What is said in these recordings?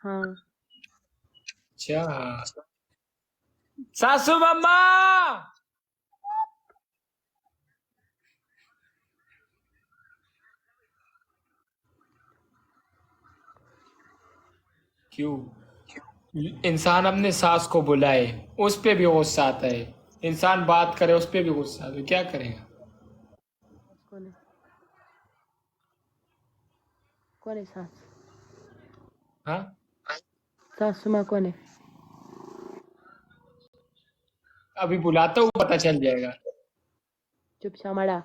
हाँ अच्छा सासू मम्मा क्यों इंसान अपने सास को बुलाए उस पे भी गुस्सा आता है, इंसान बात करे उस पे भी गुस्सा आता है, क्या करेगा? कौन है? कौन है सास? हाँ सासू माँ कौन है? अभी बुलाता हूँ पता चल जाएगा। चुप चामड़ा।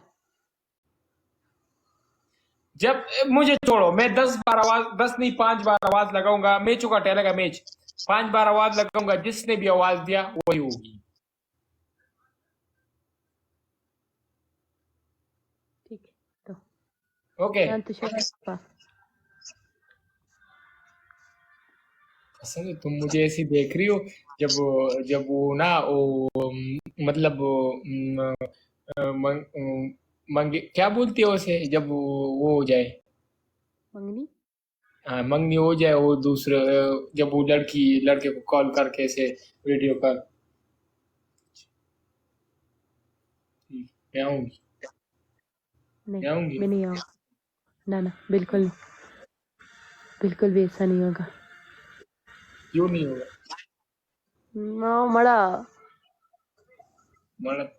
जब मुझे छोड़ो, मैं 10 बार आवाज, 10 नहीं 5 बार आवाज लगाऊंगा, मैचों का टेलेगा मैच, 5 बार आवाज लगाऊंगा, जिसने भी आवाज दिया वही होगी। ठीक है तो ओके शांत शराबा। कसम से तुम मुझे ऐसी देख रही हो, जब जब वो ना वो मतलब मंगे क्या बोलती है उसे, जब वो हो जाए, मंगनी। हाँ मंगनी हो जाए, वो दूसरे जब वो लड़की लड़के को कॉल करके ऐसे वीडियो कॉल, मैं आऊंगी, नहीं मैं आऊंगी। मैं नहीं आऊँ। ना ना बिल्कुल नहीं, बिल्कुल भी ऐसा नहीं होगा। क्यों नहीं होगा? मड़ा। मतलब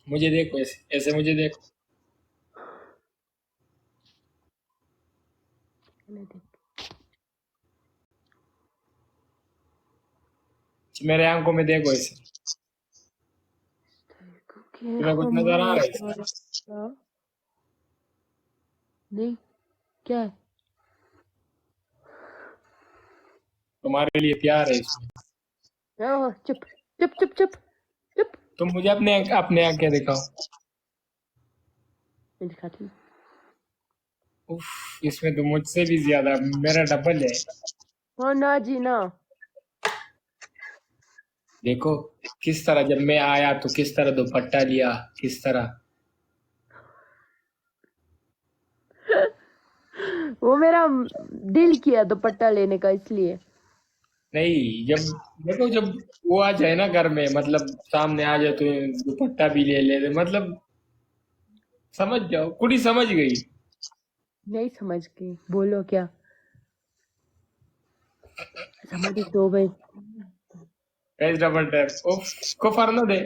मुझे देखो ऐसे ऐसे मुझे देखो, मेरे आंखों में देखो ऐसे, तुम्हें कुछ नजर आ रहा है इसमें? नहीं क्या है? तुम्हारे लिए प्यार है इसमें। चुप चुप चुप चुप चुप। तुम मुझे अपने आंखें दिखाओ। मैं दिखाती हूँ। उफ, इसमें तो मुझसे भी ज्यादा मेरा डबल है। हाँ ना जी ना। देखो किस तरह, जब मैं आया तो किस तरह दुपट्टा लिया, किस तरह। वो मेरा दिल किया दुपट्टा लेने का इसलिए। नहीं जब देखो, जब वो आ जाए ना घर में, मतलब सामने आ जाए तो दुपट्टा भी ले ले मतलब, समझ जाओ, कुड़ी समझ गई। नहीं समझ गई, बोलो क्या समझ दो भाई। गाइस डबल टैप, उफ को फरना दे।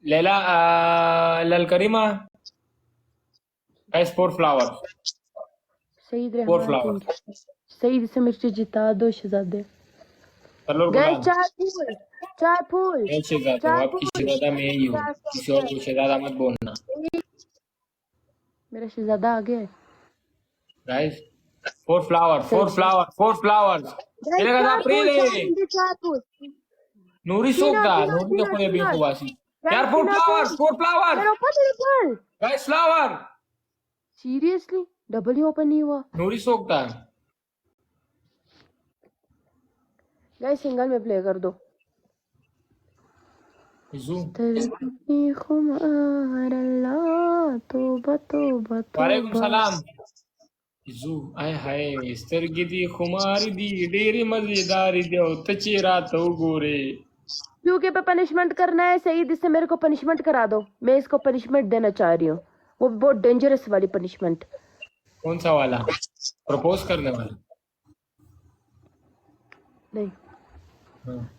लैला ललकरीमा, guys 4 flower, Saeed 4 flower. Rahman Singh. Saeed से मिर्ची जिता दो शहजादे। चलो बुला गए दो। चार फूल, चार फूल, मैं शहजादा हूँ, चार आपकी फूल। शहजादा मैं ही हूँ, चार किसी और फूल। को शहजादा मत बोलना। मेरा शहजादा आ गया है। गाइस 4 फ्लावर, फोर सईद। Flower, 4 flowers. गए Tiene que dar चार फूल, चार Prile. बंदे, चार फूल। Nuri तीनों Sogda, तीनों Nuri da तीनों Koya तीनों। Bekubasi. गए Yaar, four तीनों flowers, फूल। 4 flowers. मेरा ऊपर निकल। Guys, flower. सीरियसली डबल ही ओपन नहीं हुआ। Nuri Sogda. गए सिंगल में प्ले कर दो। Zu. खुमार अल्लाह तौबा तौबा Walaikum तौबा। salam. Zu, आय हाय स्तरगी दी खुमारी दी डेरी मजेदारी दो तचेरा तो गोरे। क्योंकि पे पनिशमेंट करना है सईद, इससे मेरे को पनिशमेंट करा दो। मैं इसको पनिशमेंट देना चाह रही हूँ, वो बहुत डेंजरस वाली पनिशमेंट। कौन सा वाला? प्रपोज करने वाला? नहीं हाँ।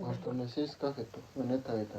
Hasta me si skakettu, neta eta,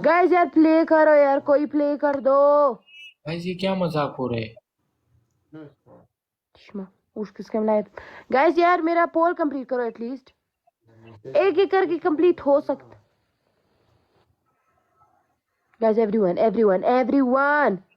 guys यार प्ले करो यार, कोई प्ले कर दो। भाई ये क्या मजाक हो रहे हैं? शमा उस किसके में लायक। गाइस यार मेरा पोल कंप्लीट करो एटलीस्ट, एक एक करके कंप्लीट हो सकता। गाइस एवरीवन एवरीवन एवरीवन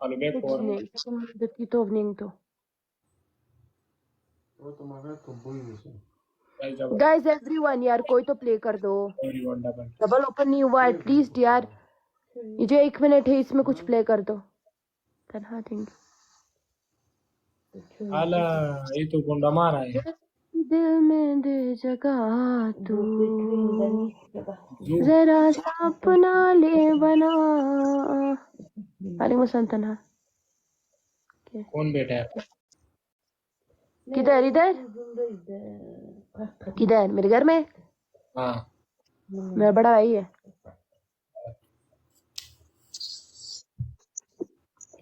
पालू बे कुछ और नहीं तुम की तो नहीं तो। O to magari to boyu se. Guys everyone यार कोई तो प्ले कर दो। everyone double डबल ओपन नहीं हुआ एटलीस्ट यार। ये जो 1 मिनट है इसमें कुछ प्ले कर दो। तन्हा थिंग आला ये तो गुंडा मारा है दिल में दे जगह तू जो जरा सा अपना ले बना। वालेकुम सलाम तन्हा। कौन बैठा है किधर इधर किधर मेरे घर में हाँ मेरा बड़ा भाई है।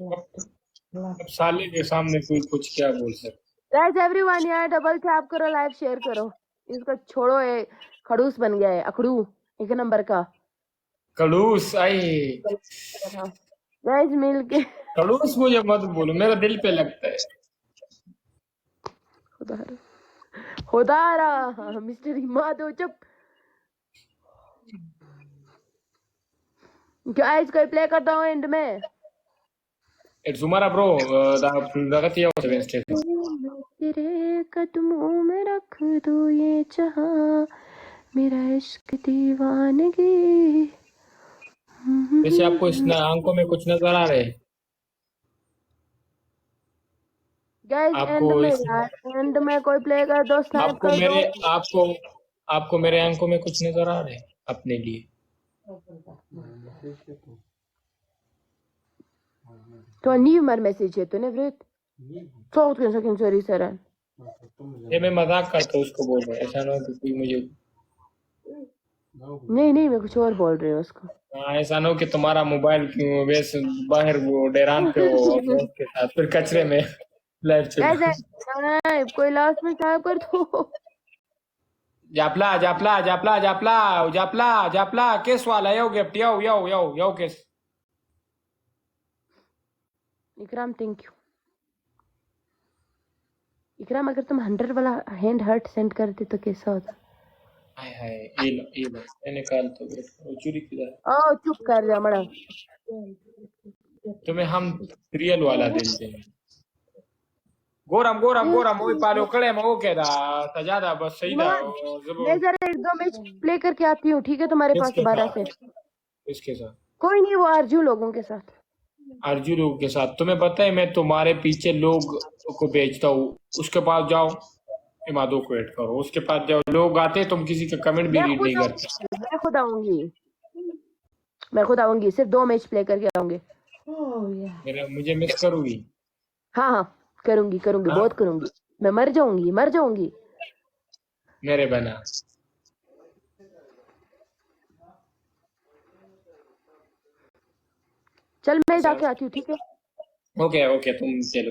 अब साले के सामने कोई कुछ क्या बोल सकता। गाइस एवरीवन यार डबल टैप करो लाइव शेयर करो। इसको छोड़ो ये खड़ूस बन गया है अखड़ू 1 नंबर का। खड़ूस आई गाइस मिल के खड़ूस मुझे मत बोलो मेरा दिल पे लगता है। खुदारा मिस्टर इमादो चुप। गाइस कोई प्ले करता हूँ एंड में। It's Umara bro, dagati ako sa Wednesday. तेरे कदमों में रख दो ये जहां मेरा इश्क दीवानगी। वैसे आपको इस आंखों में कुछ नजर आ रहा है गाइस आपको एंड में कोई प्ले कर दो स्नाइप आपको कर मेरे दो। आपको मेरे आंखों में कुछ नजर आ रहा है अपने लिए। तो नहीं मर मैसेज है तूने व्रत बहुत कैसा क्यों सॉरी सर। ये मैं मजाक करता हूँ उसको बोल रहा हूँ ऐसा ना हो कि कोई मुझे नहीं मैं कुछ और बोल रही हूँ उसको। ऐसा ना हो कि तुम्हारा मोबाइल क्यों वैसे बाहर वो डेरान पे हो उसके साथ फिर कचरे में लाइव चल ऐसे कोई लास्ट में स्नाइप कर दो। जापला जापला जापला जापला जापला जापला किस वाला यो गिफ्ट यो यो यो यो किस इकराम थैंक यू। इकराम अगर तुम 100 वाला हैंड हर्ट सेंड करते तो कैसा होता। हाय हाय ये लो मैं निकाल तो वेट करो चोरी किधर ओ चुप कर जा मड़ा। तुम्हें हम रियल वाला दिल देंगे। गोरम गोरम गोरम वो पालो कड़े में वो कहता सजादा बस सही था मैं जरा 1-2 मैच प्ले करके आती हूँ ठीक है तुम्हारे पास दोबारा से। इसके साथ कोई नहीं वो आरजू लोगों के साथ। अर्जुन लोगों के साथ तुम्हें पता है मैं तुम्हारे पीछे लोग को बेचता हूँ उसके पास जाओ इमादो को ऐड करो उसके पास जाओ लोग आते तुम किसी का कमेंट भी रीड नहीं करते। मैं खुद आऊंगी सिर्फ 2 मैच प्ले करके आऊंगी। मेरा मुझे मिस करूंगी। हाँ करूंगी बहुत करूंगी। मैं मर जाऊंगी मेरे बना चल मैं जाके आती हूँ ठीक है। ओके तुम चलो।